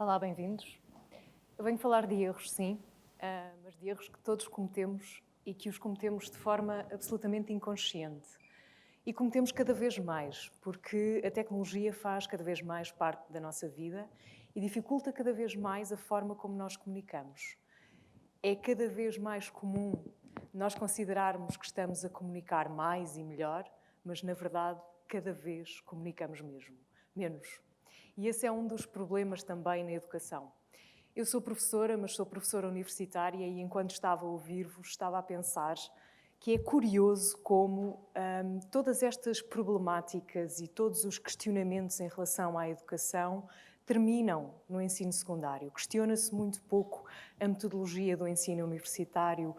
Olá, bem-vindos. Eu venho falar de erros, sim, mas de erros que todos cometemos e que os cometemos de forma absolutamente inconsciente. E cometemos cada vez mais, porque a tecnologia faz cada vez mais parte da nossa vida e dificulta cada vez mais a forma como nós comunicamos. É cada vez mais comum nós considerarmos que estamos a comunicar mais e melhor, mas na verdade cada vez comunicamos menos. E esse é um dos problemas também na educação. Eu sou professora, mas sou professora universitária e enquanto estava a ouvir-vos, estava a pensar que é curioso como todas estas problemáticas e todos os questionamentos em relação à educação terminam no ensino secundário. Questiona-se muito pouco a metodologia do ensino universitário,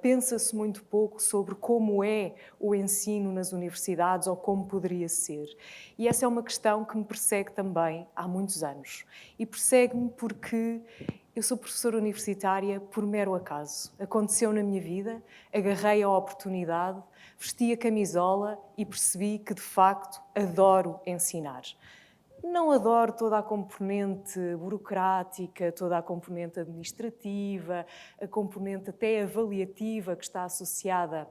pensa-se muito pouco sobre como é o ensino nas universidades ou como poderia ser. E essa é uma questão que me persegue também há muitos anos. E persegue-me porque eu sou professora universitária por mero acaso. Aconteceu na minha vida, agarrei a oportunidade, vesti a camisola e percebi que, de facto, adoro ensinar. Não adoro toda a componente burocrática, toda a componente administrativa, a componente até avaliativa que está associada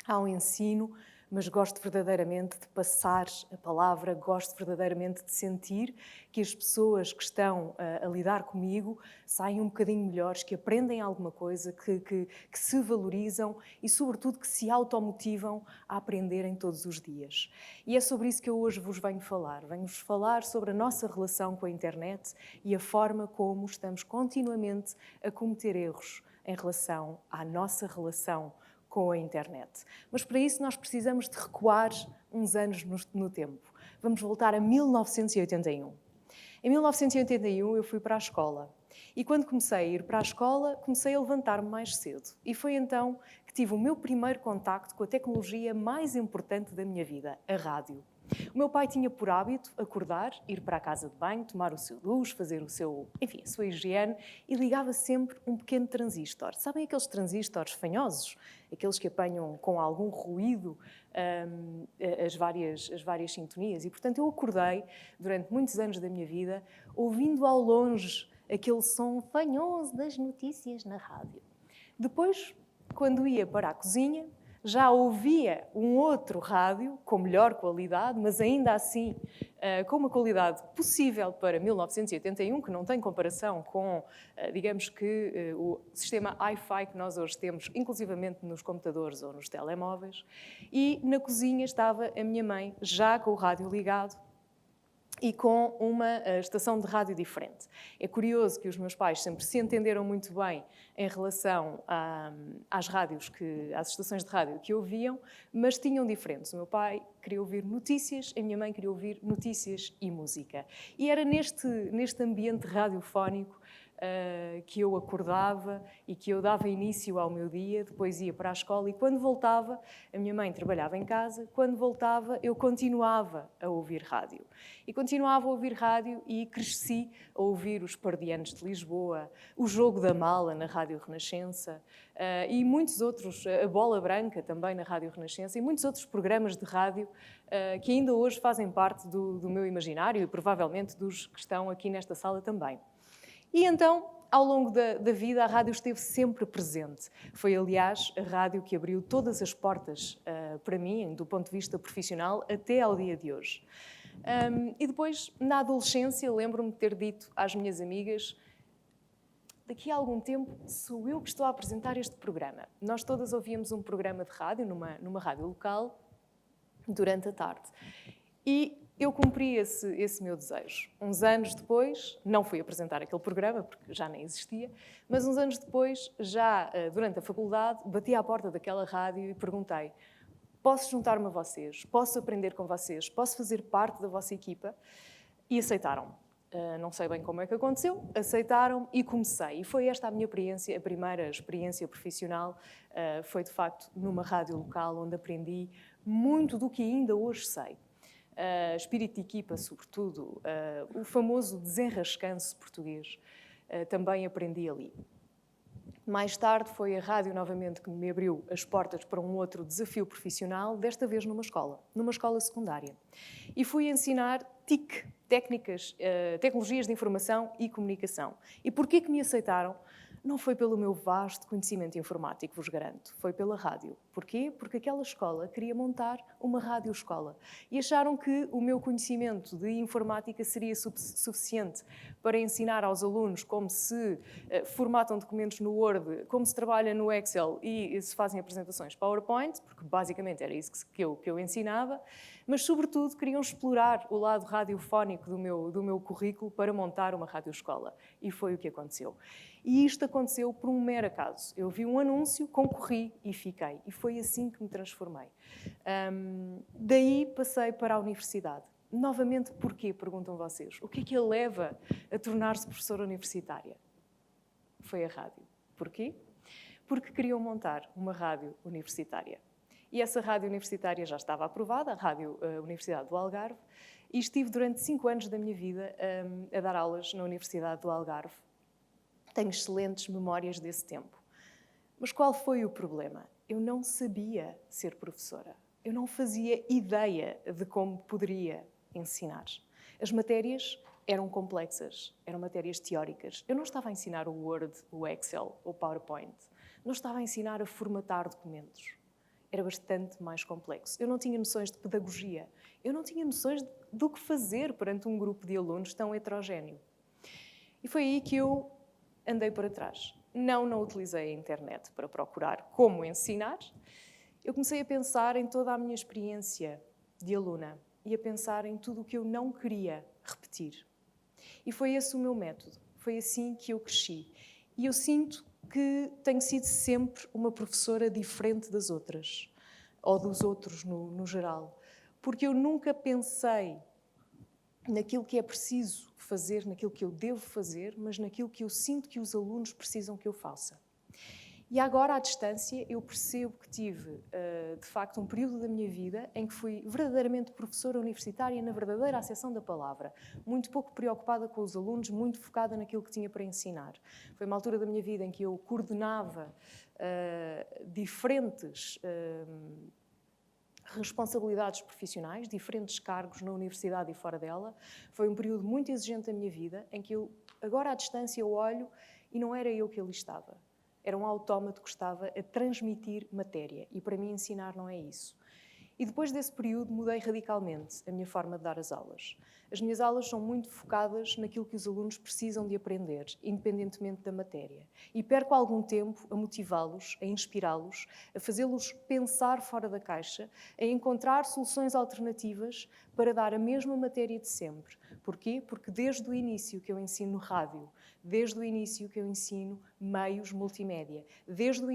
ao ensino, mas gosto verdadeiramente de passar a palavra, gosto verdadeiramente de sentir que as pessoas que estão a lidar comigo saem um bocadinho melhores, que aprendem alguma coisa, que se valorizam e, sobretudo, que se automotivam a aprenderem todos os dias. E é sobre isso que eu hoje vos venho falar. Venho-vos falar sobre a nossa relação com a internet e a forma como estamos continuamente a cometer erros em relação à nossa relação com a internet. Mas para isso nós precisamos de recuar uns anos no tempo. Vamos voltar a 1981. Em 1981 eu fui para a escola. E quando comecei a ir para a escola, comecei a levantar-me mais cedo. E foi então que tive o meu primeiro contacto com a tecnologia mais importante da minha vida, a rádio. O meu pai tinha por hábito acordar, ir para a casa de banho, tomar o seu duche, fazer a sua higiene e ligava sempre um pequeno transistor. Sabem aqueles transistores fanhosos? Aqueles que apanham com algum ruído as várias sintonias. E, portanto, eu acordei durante muitos anos da minha vida ouvindo ao longe aquele som fanhoso das notícias na rádio. Depois, quando ia para a cozinha, já ouvia um outro rádio com melhor qualidade, mas ainda assim com uma qualidade possível para 1981, que não tem comparação com, digamos que, o sistema Hi-Fi que nós hoje temos, inclusivamente nos computadores ou nos telemóveis. E na cozinha estava a minha mãe, já com o rádio ligado, e com uma estação de rádio diferente. É curioso que os meus pais sempre se entenderam muito bem em relação às estações de rádio que ouviam, mas tinham diferentes. O meu pai queria ouvir notícias, a minha mãe queria ouvir notícias e música. E era neste ambiente radiofónico que eu acordava e que eu dava início ao meu dia, depois ia para a escola e quando voltava, a minha mãe trabalhava em casa, quando voltava eu continuava a ouvir rádio. E continuava a ouvir rádio e cresci a ouvir os Pardianos de Lisboa, o Jogo da Mala na Rádio Renascença e muitos outros, a Bola Branca também na Rádio Renascença e muitos outros programas de rádio que ainda hoje fazem parte do meu imaginário e provavelmente dos que estão aqui nesta sala também. E então, ao longo da vida, a rádio esteve sempre presente. Foi, aliás, a rádio que abriu todas as portas para mim, do ponto de vista profissional, até ao dia de hoje. E depois, na adolescência, lembro-me de ter dito às minhas amigas: daqui a algum tempo sou eu que estou a apresentar este programa. Nós todas ouvíamos um programa de rádio, numa rádio local, durante a tarde. E eu cumpri esse meu desejo. Uns anos depois, não fui apresentar aquele programa, porque já nem existia, mas uns anos depois, já durante a faculdade, bati à porta daquela rádio e perguntei: posso juntar-me a vocês? Posso aprender com vocês? Posso fazer parte da vossa equipa? E aceitaram. Não sei bem como é que aconteceu, aceitaram e comecei. E foi esta a minha experiência, a primeira experiência profissional, foi de facto numa rádio local, onde aprendi muito do que ainda hoje sei. Espírito de equipa, sobretudo, o famoso desenrascanço português, também aprendi ali. Mais tarde foi a rádio novamente que me abriu as portas para um outro desafio profissional, desta vez numa escola secundária. E fui ensinar TIC, Tecnologias de Informação e Comunicação. E porquê que me aceitaram? Não foi pelo meu vasto conhecimento informático, vos garanto, foi pela rádio. Porquê? Porque aquela escola queria montar uma radioescola e acharam que o meu conhecimento de informática seria suficiente para ensinar aos alunos como se formatam documentos no Word, como se trabalha no Excel e se fazem apresentações PowerPoint, porque basicamente era isso que eu ensinava, mas sobretudo queriam explorar o lado radiofónico do meu currículo para montar uma radioescola. E foi o que aconteceu. E isto aconteceu por um mero acaso. Eu vi um anúncio, concorri e fiquei. E foi assim que me transformei. Daí passei para a universidade. Novamente, porquê? Perguntam vocês. O que é que a leva a tornar-se professora universitária? Foi a rádio. Porquê? Porque queriam montar uma rádio universitária. E essa rádio universitária já estava aprovada, a Rádio Universidade do Algarve, e estive durante 5 anos da minha vida a dar aulas na Universidade do Algarve. Tenho excelentes memórias desse tempo. Mas qual foi o problema? Eu não sabia ser professora. Eu não fazia ideia de como poderia ensinar. As matérias eram complexas, eram matérias teóricas. Eu não estava a ensinar o Word, o Excel, o PowerPoint. Não estava a ensinar a formatar documentos. Era bastante mais complexo. Eu não tinha noções de pedagogia. Eu não tinha noções do que fazer perante um grupo de alunos tão heterogéneo. E foi aí que eu andei para trás. Não utilizei a internet para procurar como ensinar. Eu comecei a pensar em toda a minha experiência de aluna e a pensar em tudo o que eu não queria repetir. E foi esse o meu método. Foi assim que eu cresci. E eu sinto que tenho sido sempre uma professora diferente das outras, ou dos outros no geral, porque eu nunca pensei naquilo que é preciso fazer, naquilo que eu devo fazer, mas naquilo que eu sinto que os alunos precisam que eu faça. E agora, à distância, eu percebo que tive, de facto, um período da minha vida em que fui verdadeiramente professora universitária na verdadeira acessão da palavra, muito pouco preocupada com os alunos, muito focada naquilo que tinha para ensinar. Foi uma altura da minha vida em que eu coordenava diferentes responsabilidades profissionais, diferentes cargos na universidade e fora dela. Foi um período muito exigente da minha vida, em que eu, agora à distância, eu olho e não era eu que ali estava. Era um autómato que estava a transmitir matéria. E para mim ensinar não é isso. E depois desse período mudei radicalmente a minha forma de dar as aulas. As minhas aulas são muito focadas naquilo que os alunos precisam de aprender, independentemente da matéria. E perco algum tempo a motivá-los, a inspirá-los, a fazê-los pensar fora da caixa, a encontrar soluções alternativas para dar a mesma matéria de sempre. Porquê? Porque desde o início que eu ensino rádio, desde o início que eu ensino meios multimédia, desde o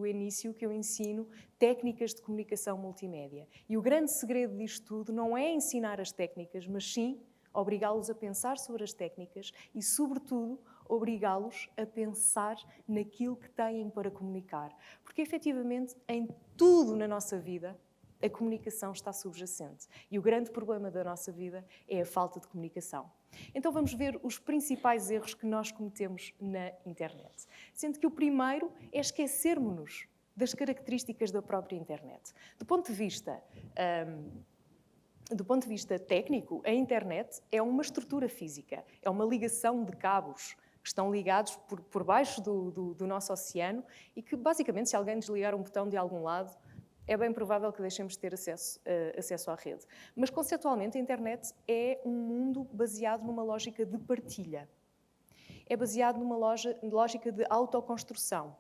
início que eu ensino técnicas de comunicação multimédia. E o grande segredo disto tudo não é ensinar as técnicas, mas sim obrigá-los a pensar sobre as técnicas e, sobretudo, obrigá-los a pensar naquilo que têm para comunicar. Porque, efetivamente, em tudo na nossa vida, a comunicação está subjacente. E o grande problema da nossa vida é a falta de comunicação. Então vamos ver os principais erros que nós cometemos na internet. Sendo que o primeiro é esquecermos-nos das características da própria internet. Do ponto de vista técnico, a internet é uma estrutura física, é uma ligação de cabos que estão ligados por baixo do nosso oceano e que, basicamente, se alguém desligar um botão de algum lado, é bem provável que deixemos de ter acesso à rede. Mas, conceptualmente, a internet é um mundo baseado numa lógica de partilha. É baseado numa lógica de autoconstrução,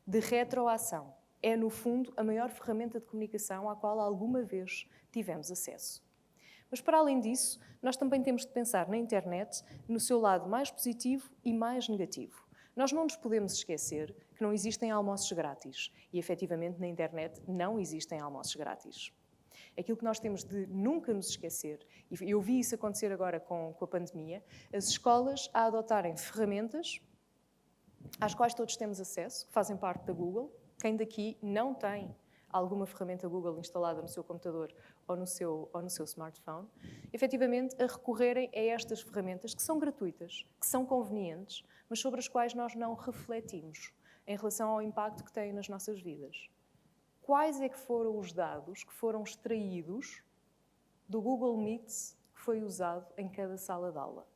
de retroação. É, no fundo, a maior ferramenta de comunicação à qual alguma vez tivemos acesso. Mas, para além disso, nós também temos de pensar na internet no seu lado mais positivo e mais negativo. Nós não nos podemos esquecer que não existem almoços grátis. E, efetivamente, na internet não existem almoços grátis. Aquilo que nós temos de nunca nos esquecer, e eu vi isso acontecer agora com a pandemia, as escolas a adotarem ferramentas às quais todos temos acesso, que fazem parte da Google. Quem daqui não tem alguma ferramenta Google instalada no seu computador ou no seu smartphone, efetivamente a recorrerem a estas ferramentas que são gratuitas, que são convenientes, mas sobre as quais nós não refletimos em relação ao impacto que têm nas nossas vidas. Quais é que foram os dados que foram extraídos do Google Meet foi usado em cada sala de aula?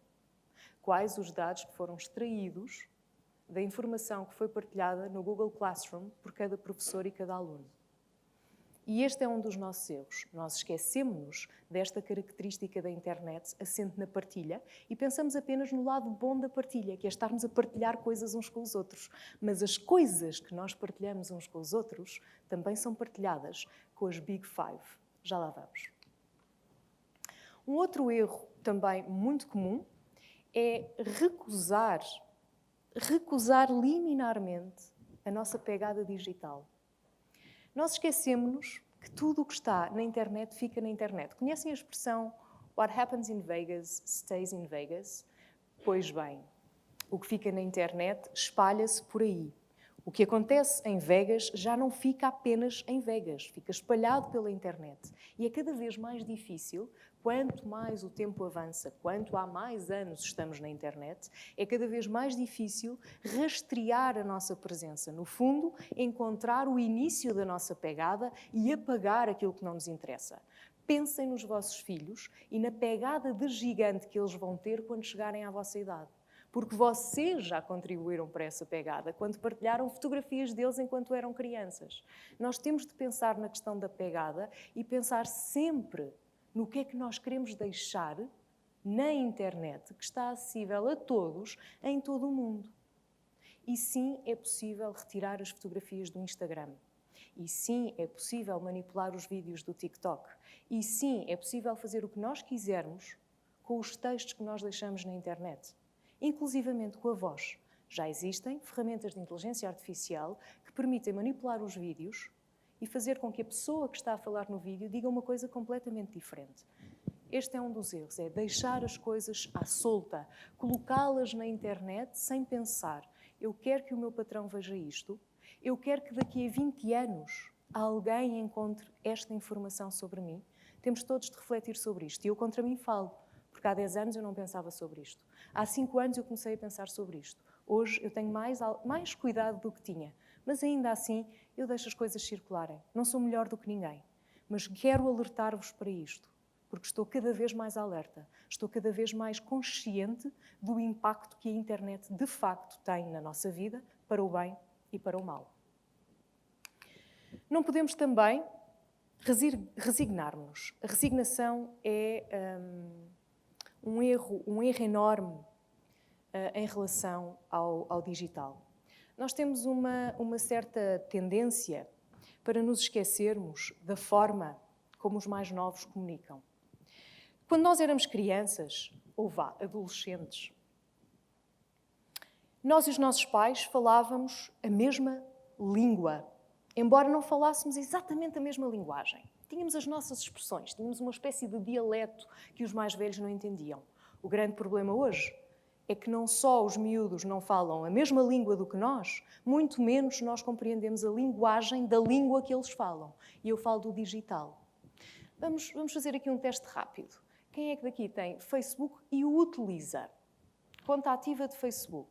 Quais os dados que foram extraídos da informação que foi partilhada no Google Classroom por cada professor e cada aluno? E este é um dos nossos erros. Nós esquecemos-nos desta característica da internet assente na partilha e pensamos apenas no lado bom da partilha, que é estarmos a partilhar coisas uns com os outros. Mas as coisas que nós partilhamos uns com os outros também são partilhadas com as Big Five. Já lá vamos. Um outro erro também muito comum é recusar liminarmente a nossa pegada digital. Nós esquecemos-nos que tudo o que está na internet fica na internet. Conhecem a expressão "What happens in Vegas stays in Vegas"? Pois bem, o que fica na internet espalha-se por aí. O que acontece em Vegas já não fica apenas em Vegas, fica espalhado pela internet. E é cada vez mais difícil, quanto mais o tempo avança, quanto há mais anos estamos na internet, é cada vez mais difícil rastrear a nossa presença. No fundo, encontrar o início da nossa pegada e apagar aquilo que não nos interessa. Pensem nos vossos filhos e na pegada de gigante que eles vão ter quando chegarem à vossa idade. Porque vocês já contribuíram para essa pegada quando partilharam fotografias deles enquanto eram crianças. Nós temos de pensar na questão da pegada e pensar sempre no que é que nós queremos deixar na internet, que está acessível a todos em todo o mundo. E sim, é possível retirar as fotografias do Instagram. E sim, é possível manipular os vídeos do TikTok. E sim, é possível fazer o que nós quisermos com os textos que nós deixamos na internet. Inclusivamente com a voz. Já existem ferramentas de inteligência artificial que permitem manipular os vídeos e fazer com que a pessoa que está a falar no vídeo diga uma coisa completamente diferente. Este é um dos erros, é deixar as coisas à solta, colocá-las na internet sem pensar. Eu quero que o meu patrão veja isto, eu quero que daqui a 20 anos alguém encontre esta informação sobre mim. Temos todos de refletir sobre isto. E eu contra mim falo, porque há 10 anos eu não pensava sobre isto. Há 5 anos eu comecei a pensar sobre isto. Hoje eu tenho mais cuidado do que tinha. Mas ainda assim, eu deixo as coisas circularem. Não sou melhor do que ninguém. Mas quero alertar-vos para isto. Porque estou cada vez mais alerta. Estou cada vez mais consciente do impacto que a internet de facto tem na nossa vida, para o bem e para o mal. Não podemos também resignar-nos. A resignação é um erro enorme em relação ao digital. Nós temos uma certa tendência para nos esquecermos da forma como os mais novos comunicam. Quando nós éramos crianças, ou adolescentes, nós e os nossos pais falávamos a mesma língua, embora não falássemos exatamente a mesma linguagem. Tínhamos as nossas expressões, tínhamos uma espécie de dialeto que os mais velhos não entendiam. O grande problema hoje é que não só os miúdos não falam a mesma língua do que nós, muito menos nós compreendemos a linguagem da língua que eles falam. E eu falo do digital. Vamos fazer aqui um teste rápido. Quem é que daqui tem Facebook e o utiliza? Conta ativa de Facebook.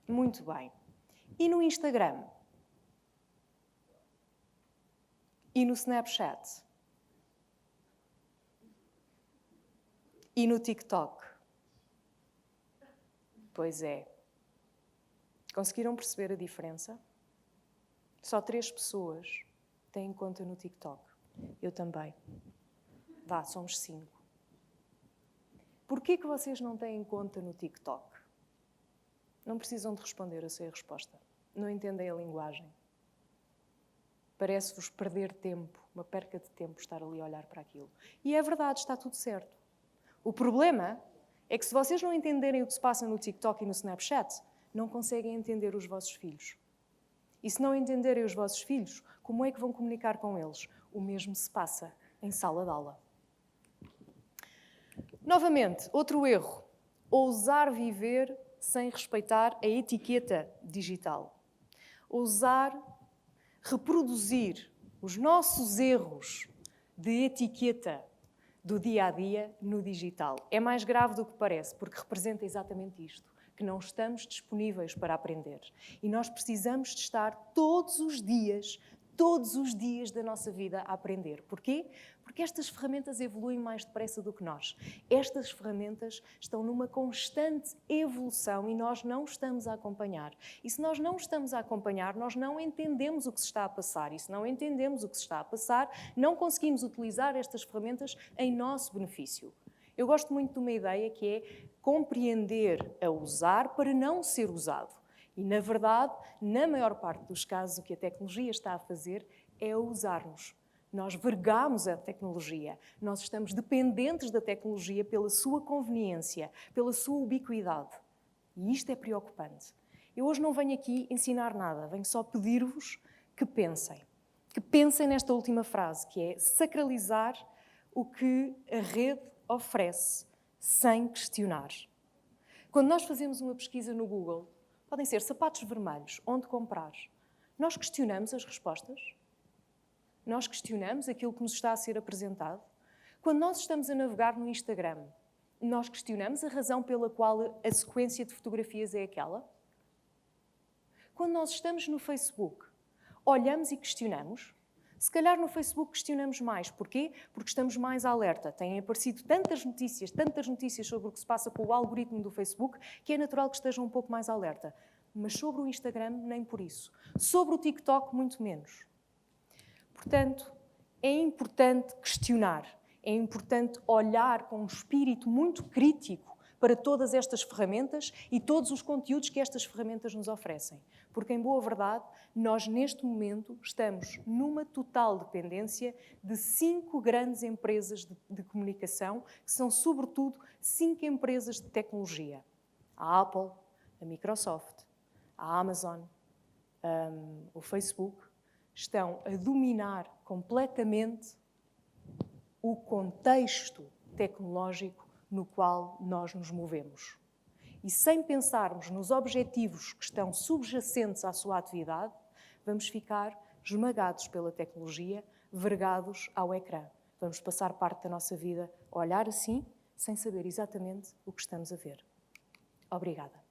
Muito bem. E no Instagram? E no Snapchat? E no TikTok? Pois é. Conseguiram perceber a diferença? Só 3 pessoas têm conta no TikTok. Eu também. Somos 5. Porquê que vocês não têm conta no TikTok? Não precisam de responder, eu sei a resposta. Não entendem a linguagem. Parece-vos perder tempo, uma perca de tempo estar ali a olhar para aquilo. E é verdade, está tudo certo. O problema é que se vocês não entenderem o que se passa no TikTok e no Snapchat, não conseguem entender os vossos filhos. E se não entenderem os vossos filhos, como é que vão comunicar com eles? O mesmo se passa em sala de aula. Novamente, outro erro. Ousar viver sem respeitar a etiqueta digital. Ousar reproduzir os nossos erros de etiqueta do dia-a-dia no digital. É mais grave do que parece, porque representa exatamente isto, que não estamos disponíveis para aprender. E nós precisamos de estar todos os dias todos os dias da nossa vida a aprender. Porquê? Porque estas ferramentas evoluem mais depressa do que nós. Estas ferramentas estão numa constante evolução e nós não estamos a acompanhar. E se nós não estamos a acompanhar, nós não entendemos o que se está a passar. E se não entendemos o que se está a passar, não conseguimos utilizar estas ferramentas em nosso benefício. Eu gosto muito de uma ideia que é compreender a usar para não ser usado. E, na verdade, na maior parte dos casos, o que a tecnologia está a fazer é usar-nos. Nós vergamos a tecnologia, nós estamos dependentes da tecnologia pela sua conveniência, pela sua ubiquidade. E isto é preocupante. Eu hoje não venho aqui ensinar nada, venho só pedir-vos que pensem. Que pensem nesta última frase, que é sacralizar o que a rede oferece, sem questionar. Quando nós fazemos uma pesquisa no Google, podem ser sapatos vermelhos, onde comprar. Nós questionamos as respostas? Nós questionamos aquilo que nos está a ser apresentado? Quando nós estamos a navegar no Instagram, nós questionamos a razão pela qual a sequência de fotografias é aquela? Quando nós estamos no Facebook, olhamos e questionamos? Se calhar no Facebook questionamos mais. Porquê? Porque estamos mais alerta. Têm aparecido tantas notícias sobre o que se passa com o algoritmo do Facebook, que é natural que estejam um pouco mais alerta. Mas sobre o Instagram, nem por isso. Sobre o TikTok, muito menos. Portanto, é importante questionar. É importante olhar com um espírito muito crítico para todas estas ferramentas e todos os conteúdos que estas ferramentas nos oferecem. Porque, em boa verdade, nós, neste momento, estamos numa total dependência de 5 grandes empresas de comunicação, que são, sobretudo, 5 empresas de tecnologia. A Apple, a Microsoft, a Amazon, o Facebook, estão a dominar completamente o contexto tecnológico no qual nós nos movemos. E sem pensarmos nos objetivos que estão subjacentes à sua atividade, vamos ficar esmagados pela tecnologia, vergados ao ecrã. Vamos passar parte da nossa vida a olhar assim, sem saber exatamente o que estamos a ver. Obrigada.